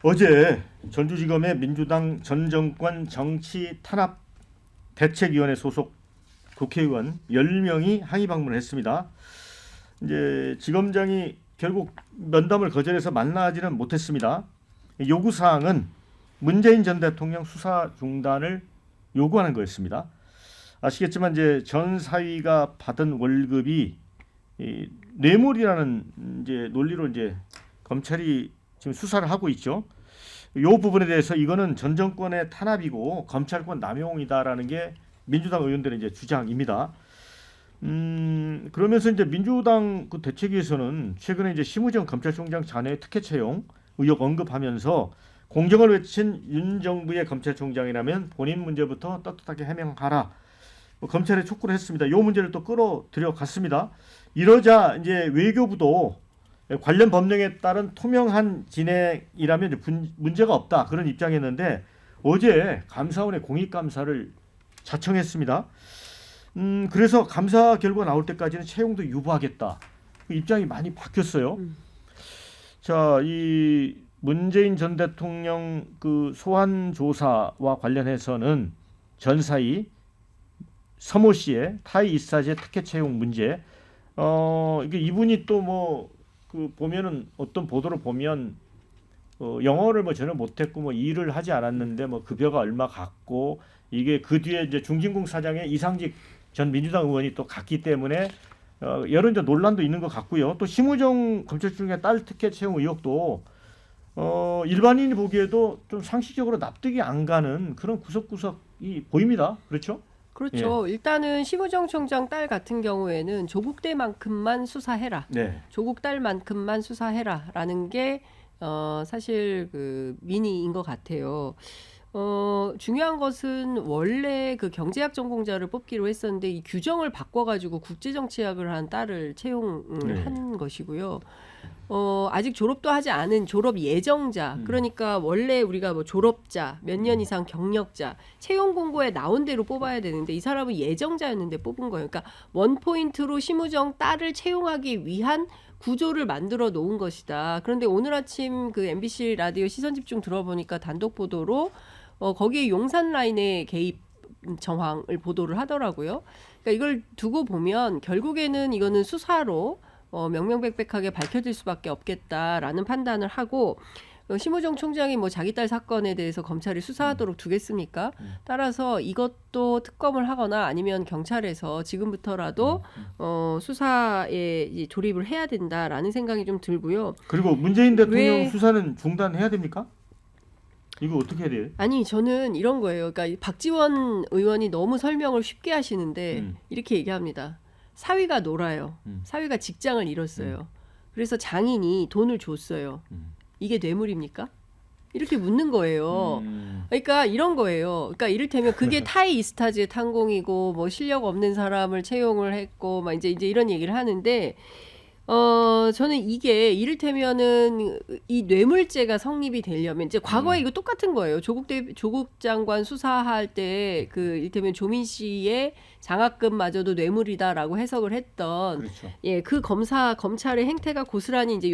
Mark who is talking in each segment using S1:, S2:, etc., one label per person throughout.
S1: 어제 전주지검의 민주당 전 정권 정치 탄압 대책위원회 소속 국회의원 10명이 항의 방문을 했습니다. 이제 지검장이 결국 면담을 거절해서 만나지는 못했습니다. 요구 사항은 문재인 전 대통령 수사 중단을 요구하는 거였습니다. 아시겠지만 이제 전 사위가 받은 월급이 뇌물이라는 이제 논리로 이제 검찰이 지금 수사를 하고 있죠. 이 부분에 대해서 이거는 전 정권의 탄압이고 검찰권 남용이다라는 게 민주당 의원들의 이제 주장입니다. 그러면서 이제 민주당 그 대책위에서는 최근에 이제 심우정 검찰총장 자녀의 특혜 채용 의혹 언급하면서 공정을 외친 윤 정부의 검찰총장이라면 본인 문제부터 떳떳하게 해명하라. 검찰에 촉구를 했습니다. 이 문제를 또 끌어들여 갔습니다. 이러자 이제 외교부도 관련 법령에 따른 투명한 진행이라면 문제가 없다 그런 입장이었는데 어제 감사원의 공익감사를 자청했습니다. 그래서 감사 결과 나올 때까지는 채용도 유보하겠다. 입장이 많이 바뀌었어요. 자, 이 문재인 전 대통령 그 소환 조사와 관련해서는 전사위 서모 씨의 타이 이사제 특혜 채용 문제, 이게 이분이 또 뭐 그 보면은 어떤 보도를 보면 영어를 뭐 전혀 못했고 뭐 일을 하지 않았는데 뭐 급여가 얼마 갔고 이게 그 뒤에 이제 중진공 사장의 이상직 전 민주당 의원이 또 갔기 때문에 여러 이제 논란도 있는 것 같고요. 또 심우정 검찰총장의 딸 특혜 채용 의혹도 일반인이 보기에도 좀 상식적으로 납득이 안 가는 그런 구석구석이 보입니다. 그렇죠?
S2: 그렇죠. 일단은 심우정 총장 딸 같은 경우에는 조국 때만큼만 수사해라.
S1: 네.
S2: 조국 딸만큼만 수사해라라는 게 사실 그 민의인 것 같아요. 중요한 것은 원래 그 경제학 전공자를 뽑기로 했었는데 이 규정을 바꿔가지고 국제정치학을 한 딸을 채용을 한 것이고요. 아직 졸업도 하지 않은 졸업 예정자, 그러니까 원래 우리가 뭐 졸업자, 몇 년 이상 경력자, 채용 공고에 나온 대로 뽑아야 되는데 이 사람은 예정자였는데 뽑은 거예요. 그러니까 원포인트로 심우정 딸을 채용하기 위한 구조를 만들어 놓은 것이다. 그런데 오늘 아침 그 MBC 라디오 시선집중 들어보니까 단독 보도로 거기에 용산 라인의 개입 정황을 보도를 하더라고요. 그러니까 이걸 두고 보면 결국에는 이거는 수사로 명명백백하게 밝혀질 수밖에 없겠다라는 판단을 하고 심우정 총장이 뭐 자기 딸 사건에 대해서 검찰이 수사하도록 두겠습니까? 따라서 이것도 특검을 하거나 아니면 경찰에서 지금부터라도 수사에 조립을 해야 된다라는 생각이 좀 들고요.
S1: 그리고 문재인 대통령 수사는 중단해야 됩니까? 이거 어떻게 해야 돼요?
S2: 아니 저는 이런 거예요. 그러니까 박지원 의원이 너무 설명을 쉽게 하시는데 이렇게 얘기합니다. 사위가 놀아요. 사위가 직장을 잃었어요. 그래서 장인이 돈을 줬어요. 이게 뇌물입니까? 이렇게 묻는 거예요. 그러니까 이런 거예요. 그러니까 이를테면 그게 타이 이스타즈의 탄공이고 뭐 실력 없는 사람을 채용을 했고 막 이제 이런 얘기를 하는데 저는 이게 이를테면은 이 뇌물죄가 성립이 되려면 이제 과거에 이거 똑같은 거예요. 조국 장관 수사할 때 그 이를테면 조민 씨의 장학금마저도 뇌물이다라고 해석을 했던
S1: 그렇죠.
S2: 그 검찰의 행태가 고스란히 이제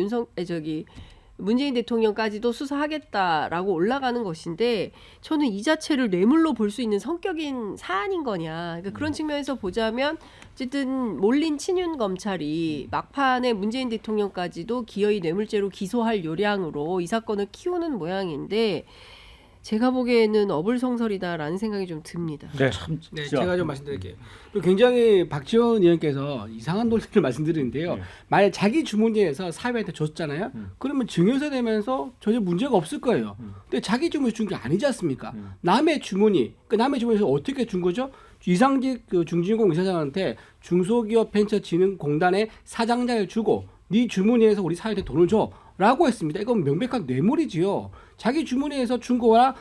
S2: 문재인 대통령까지도 수사하겠다라고 올라가는 것인데 저는 이 자체를 뇌물로 볼 수 있는 성격인 사안인 거냐. 그러니까 그런 측면에서 보자면 어쨌든 몰린 친윤 검찰이 막판에 문재인 대통령까지도 기어이 뇌물죄로 기소할 요량으로 이 사건을 키우는 모양인데 제가 보기에는 어불성설이다라는 생각이 좀 듭니다.
S1: 네,
S3: 네, 제가 좀 말씀드릴게요. 굉장히 박지원 의원께서 이상한 논리를 말씀드리는데요. 만약 자기 주머니에서 사회한테 줬잖아요. 그러면 증여세 되면서 전혀 문제가 없을 거예요. 근데 자기 주머니에서 준 게 아니지 않습니까? 남의 주머니, 그 남의 주머니에서 어떻게 준 거죠? 이상직 그 중진공 이사장한테 중소기업 벤처진흥공단의 사장자를 주고 네 주머니에서 우리 사회한테 돈을 줘라고 했습니다. 이건 명백한 뇌물이지요. 자기 주머니에서 준 거와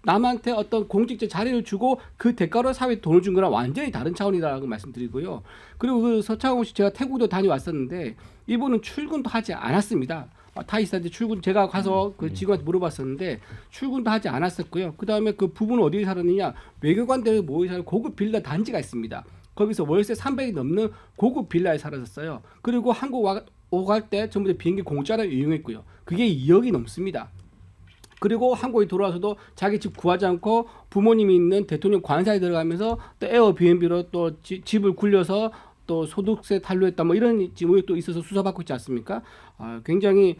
S3: 남한테 어떤 공직자 자리를 주고 그 대가로 사회에 돈을 준 거랑 완전히 다른 차원이라고 말씀드리고요. 그리고 그 서창호 씨 제가 태국도 다녀왔었는데 이분은 출근도 하지 않았습니다. 타이스한테 출근 제가 가서 그 직원한테 물어봤었는데 출근도 하지 않았었고요. 그 다음에 그 부부는 어디에 살았느냐? 외교관들 모여 사는 고급 빌라 단지가 있습니다. 거기서 월세 300이 넘는 고급 빌라에 살았었어요. 그리고 한국 오갈 때 전부 다 비행기 공짜로 이용했고요. 그게 2억이 넘습니다. 그리고 한국에 돌아와서도 자기 집 구하지 않고 부모님이 있는 대통령 관사에 들어가면서 또 에어비앤비로 또 집을 굴려서 또 소득세 탈루했다 뭐 이런 의혹도 있어서 수사받고 있지 않습니까? 굉장히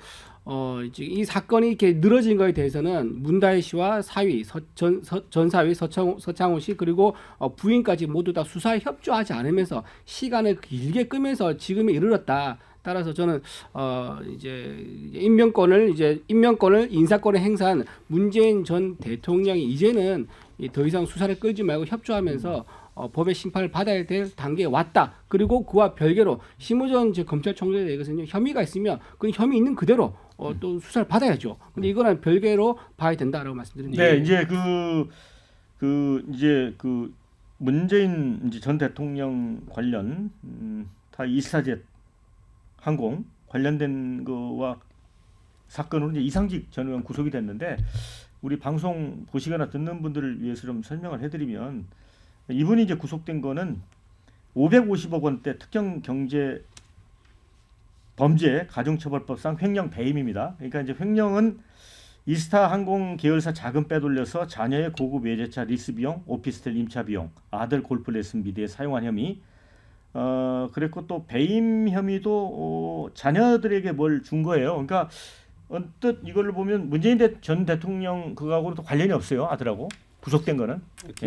S3: 이제 이 사건이 이렇게 늘어진 거에 대해서는 문다혜 씨와 사위 전 사위 서창호 씨 그리고 부인까지 모두 다 수사에 협조하지 않으면서 시간을 길게 끄면서 지금에 이르렀다. 따라서 저는 이제 임명권을 인사권을 행사한 문재인 전 대통령이 이제는 더 이상 수사를 끌지 말고 협조하면서 법의 심판을 받아야 될 단계에 왔다. 그리고 그와 별개로 심우전 검찰총장에 대해서는 혐의가 있으면 그 혐의 있는 그대로 또 수사를 받아야죠. 근데 이거는 별개로 봐야 된다라고 말씀드립니다.
S1: 네, 이제 그 문재인 이제 전 대통령 관련 다 이스타젯 항공 관련된 거와 사건으로 이제 이상직 전 의원 구속이 됐는데 우리 방송 보시거나 듣는 분들을 위해서 좀 설명을 해드리면 이분이 이제 구속된 거는 550억 원대 특정 경제 범죄 가중처벌법상 횡령 배임입니다. 그러니까 이제 횡령은 이스타 항공 계열사 자금 빼돌려서 자녀의 고급 외제차 리스 비용, 오피스텔 임차 비용, 아들 골프 레슨 비대에 사용한 혐의. 그랬고 또 배임 혐의도 자녀들에게 뭘 준 거예요. 그러니까 언뜻 이걸로 보면 문재인 전 대통령 그거하고도 관련이 없어요. 아들하고 구속된 거는.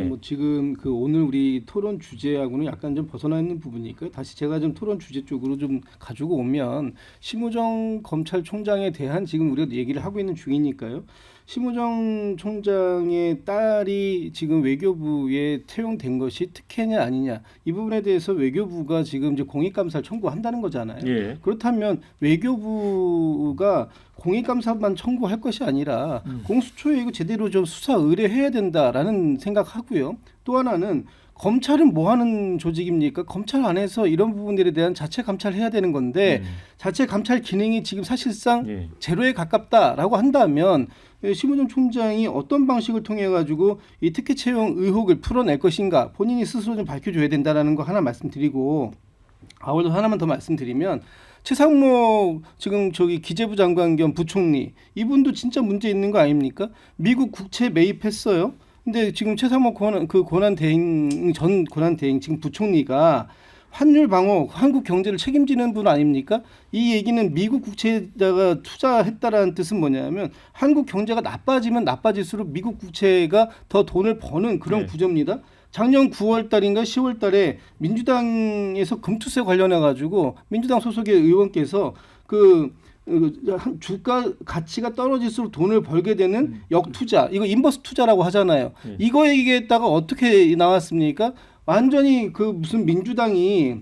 S4: 뭐 지금 그 오늘 우리 토론 주제하고는 약간 좀 벗어나 있는 부분이니까요. 다시 제가 좀 토론 주제 쪽으로 좀 가지고 오면 심우정 검찰총장에 대한 지금 우리가 얘기를 하고 있는 중이니까요. 심우정 총장의 딸이 지금 외교부에 채용된 것이 특혜냐 아니냐 이 부분에 대해서 외교부가 지금 이제 공익감사를 청구한다는 거잖아요.
S1: 예.
S4: 그렇다면 외교부가 공익감사만 청구할 것이 아니라 공수처에 이거 제대로 좀 수사 의뢰해야 된다라는 생각하고요. 또 하나는 검찰은 뭐 하는 조직입니까? 검찰 안에서 이런 부분들에 대한 자체 감찰해야 되는 건데 자체 감찰 기능이 지금 사실상 제로에 가깝다라고 한다면 심우정 총장이 어떤 방식을 통해 가지고 이 특혜 채용 의혹을 풀어낼 것인가 본인이 스스로 좀 밝혀줘야 된다라는 거 하나 말씀드리고 아울러 하나만 더 말씀드리면 최상목 지금 저기 기재부 장관 겸 부총리 이분도 진짜 문제 있는 거 아닙니까? 미국 국채 매입했어요. 근데 지금 최상목 전 권한대행 지금 부총리가 환율 방어 한국 경제를 책임지는 분 아닙니까? 이 얘기는 미국 국채에다가 투자했다라는 뜻은 뭐냐면 한국 경제가 나빠지면 나빠질수록 미국 국채가 더 돈을 버는 그런 구조입니다. 작년 9월 달인가 10월 달에 민주당에서 금투세 관련해 가지고 민주당 소속의 의원께서 주가 가치가 떨어질수록 돈을 벌게 되는 역투자 이거 인버스 투자라고 하잖아요. 이거 얘기했다가 어떻게 나왔습니까? 완전히 그 무슨 민주당이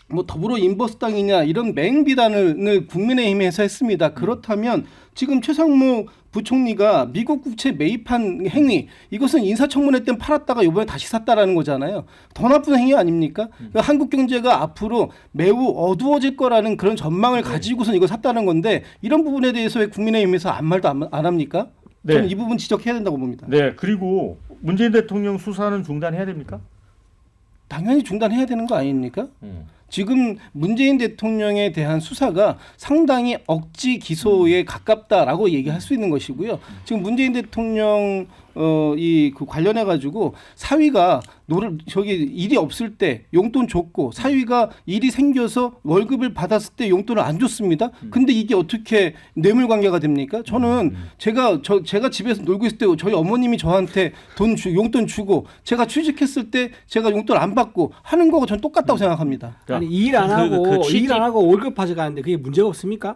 S4: 뭐 더불어 인버스당이냐 이런 맹비난을 국민의힘에서 했습니다. 그렇다면 지금 최상목 부총리가 미국 국채 매입한 행위 이것은 인사청문회 때 팔았다가 이번에 다시 샀다라는 거잖아요. 더 나쁜 행위 아닙니까? 그러니까 한국 경제가 앞으로 매우 어두워질 거라는 그런 전망을 가지고선 이걸 샀다는 건데 이런 부분에 대해서 왜 국민의힘에서 아무 말도 안 합니까? 저는 이 부분 지적해야 된다고 봅니다.
S1: 네, 그리고 문재인 대통령 수사는 중단해야 됩니까?
S4: 당연히 중단해야 되는 거 아닙니까? 지금 문재인 대통령에 대한 수사가 상당히 억지 기소에 가깝다라고 얘기할 수 있는 것이고요. 지금 문재인 대통령 그 관련해 가지고 사위가 일이 없을 때 용돈 줬고 사위가 일이 생겨서 월급을 받았을 때 용돈을 안 줬습니다. 근데 이게 어떻게 뇌물 관계가 됩니까? 저는 제가 집에서 놀고 있을 때 저희 어머님이 저한테 용돈 주고 제가 취직했을 때 제가 용돈 안 받고 하는 거하고 전 똑같다고 생각합니다.
S3: 아니 일 안 하고 월급 가져가는데 그게 문제가 없습니까?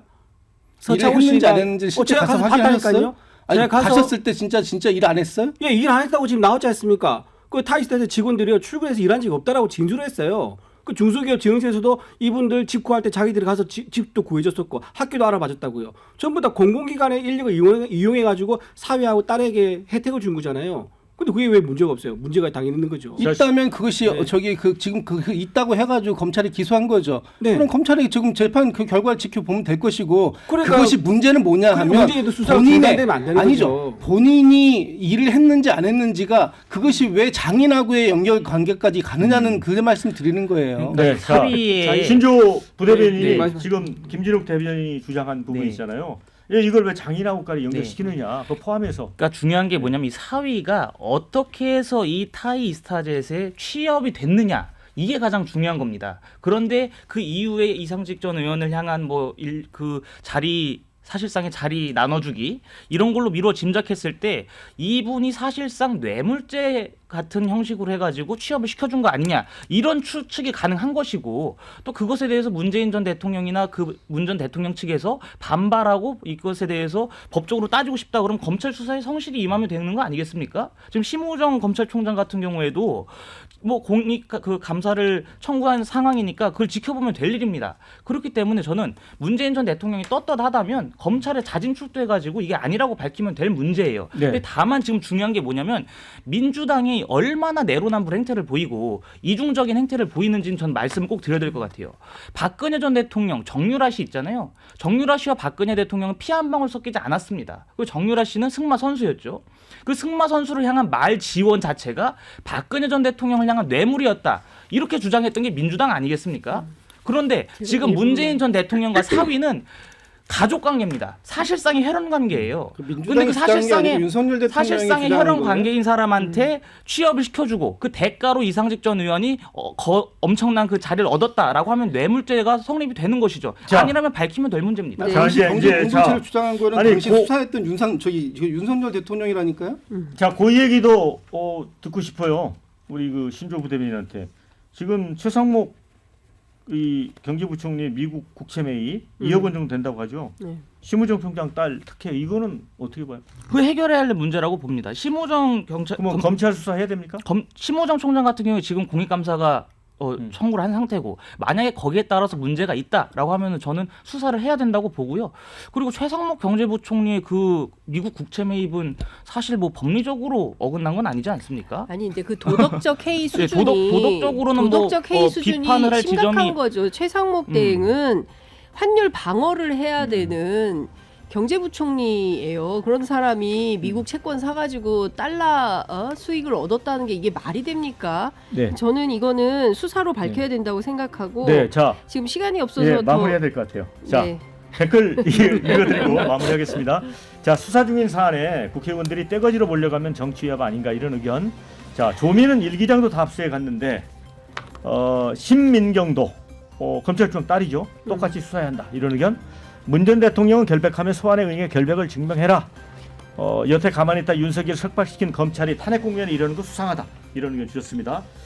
S4: 일을 했는지 안 했는지 실제 가서 확인하셨어요? 아니 가셨을 때 진짜 일 안 했어요?
S3: 예, 일 안 했다고 지금 나왔지 않습니까? 그 타이스트에서 직원들이 출근해서 일한 적이 없다라고 진술을 했어요. 그 중소기업 지능센에서도 이분들 집 구할 때 자기들이 가서 집도 구해줬었고 학교도 알아봐줬다고요. 전부 다 공공기관의 인력을 이용해가지고 사회하고 딸에게 혜택을 준 거잖아요. 근데 그게 왜 문제가 없어요? 문제가 당연히 있는 거죠.
S4: 있다면 그것이 지금 있다고 해가지고 검찰이 기소한 거죠.
S3: 네.
S4: 그럼 검찰이 지금 재판 그 결과를 지켜보면 될 것이고
S3: 그러니까
S4: 그것이 문제는 뭐냐 하면 본인이 일을 했는지 안 했는지가 그것이 왜 장인하고의 연결 관계까지 가느냐는 그 말씀을 드리는 거예요.
S1: 네, 자, 신조 부대변인이
S3: 네.
S1: 지금 김진욱 대변인이 주장한 부분이 있잖아요. 이걸 왜 장인하고까지 연결시키느냐. 그 포함해서.
S5: 그러니까 중요한 게 뭐냐면 이 사위가 어떻게 해서 이 타이 이스타젯에 취업이 됐느냐. 이게 가장 중요한 겁니다. 그런데 그 이후에 이상직 전 의원을 향한 그 자리 사실상의 자리 나눠주기 이런 걸로 미루어 짐작했을 때 이분이 사실상 뇌물죄 같은 형식으로 해가지고 취업을 시켜준 거 아니냐 이런 추측이 가능한 것이고 또 그것에 대해서 문재인 전 대통령이나 그 문 전 대통령 측에서 반발하고 이것에 대해서 법적으로 따지고 싶다 그러면 검찰 수사에 성실히 임하면 되는 거 아니겠습니까? 지금 심우정 검찰총장 같은 경우에도 그 감사를 청구한 상황이니까 그걸 지켜보면 될 일입니다. 그렇기 때문에 저는 문재인 전 대통령이 떳떳하다면 검찰에 자진 출두해가지고 이게 아니라고 밝히면 될 문제예요.
S1: 네.
S5: 근데 다만 지금 중요한 게 뭐냐면 민주당이 얼마나 내로남불 행태를 보이고 이중적인 행태를 보이는지는 전 말씀을 꼭 드려야 될 것 같아요. 박근혜 전 대통령 정유라 씨 있잖아요. 정유라 씨와 박근혜 대통령은 피 한 방울 섞이지 않았습니다. 그리고 정유라 씨는 승마 선수였죠. 그 승마 선수를 향한 말 지원 자체가 박근혜 전 대통령을 향한 뇌물이었다. 이렇게 주장했던 게 민주당 아니겠습니까? 그런데 지금 문재인 전 대통령과 사위는 가족 관계입니다. 사실상의 혈연 관계예요. 근데 그 사실상의 혈연 관계인 사람한테 취업을 시켜주고 그 대가로 이상직 전 의원이 엄청난 그 자리를 얻었다라고 하면 뇌물죄가 성립이 되는 것이죠.
S1: 자,
S5: 아니라면 밝히면 될 문제입니다.
S1: 자, 이제
S4: 공동체를 주장한 거는
S1: 아니,
S4: 당시 수사했던 윤석열 대통령이라니까요.
S1: 자, 그 얘기도 듣고 싶어요. 우리 그 신조 부대변인한테. 지금 최상목 이 경제부총리 미국 국채매입 2억 원 정도 된다고 하죠.
S2: 네.
S1: 심우정 총장 딸 특혜 이거는 어떻게 봐요?
S5: 그 해결해야 할 문제라고 봅니다. 심우정
S1: 검찰 수사해야 됩니까?
S5: 심우정 총장 같은 경우에 지금 공익감사가 청구를 한 상태고 만약에 거기에 따라서 문제가 있다라고 하면은 저는 수사를 해야 된다고 보고요. 그리고 최상목 경제부총리의 그 미국 국채 매입은 사실 법리적으로 어긋난 건 아니지 않습니까?
S2: 아니 근데 그 도덕적 해이
S5: 네,
S2: 수준이
S5: 도덕적으로는
S2: 도덕적 해이 수준이
S5: 비판을 할
S2: 심각한
S5: 지점이
S2: 거죠. 최상목 대행은 환율 방어를 해야 되는 경제부총리예요. 그런 사람이 미국 채권 사가지고 달러 수익을 얻었다는 게 이게 말이 됩니까?
S1: 네.
S2: 저는 이거는 수사로 밝혀야 된다고 생각하고
S1: 네, 자,
S2: 지금 시간이 없어서
S1: 마무리해야 될 것 같아요. 자,
S2: 네.
S1: 댓글 읽어드리고 마무리하겠습니다. 자, 수사 중인 사안에 국회의원들이 떼거지로 몰려가면 정치 위협 아닌가 이런 의견. 자, 조민은 일기장도 다 압수해 갔는데 신민경도 검찰총 딸이죠. 똑같이 수사해야 한다 이런 의견. 문 전 대통령은 결백하면 소환에 응해 결백을 증명해라. 여태 가만히 있다 윤석열 석박시킨 검찰이 탄핵 국면에 이르는 거 수상하다 이런 의견 주셨습니다.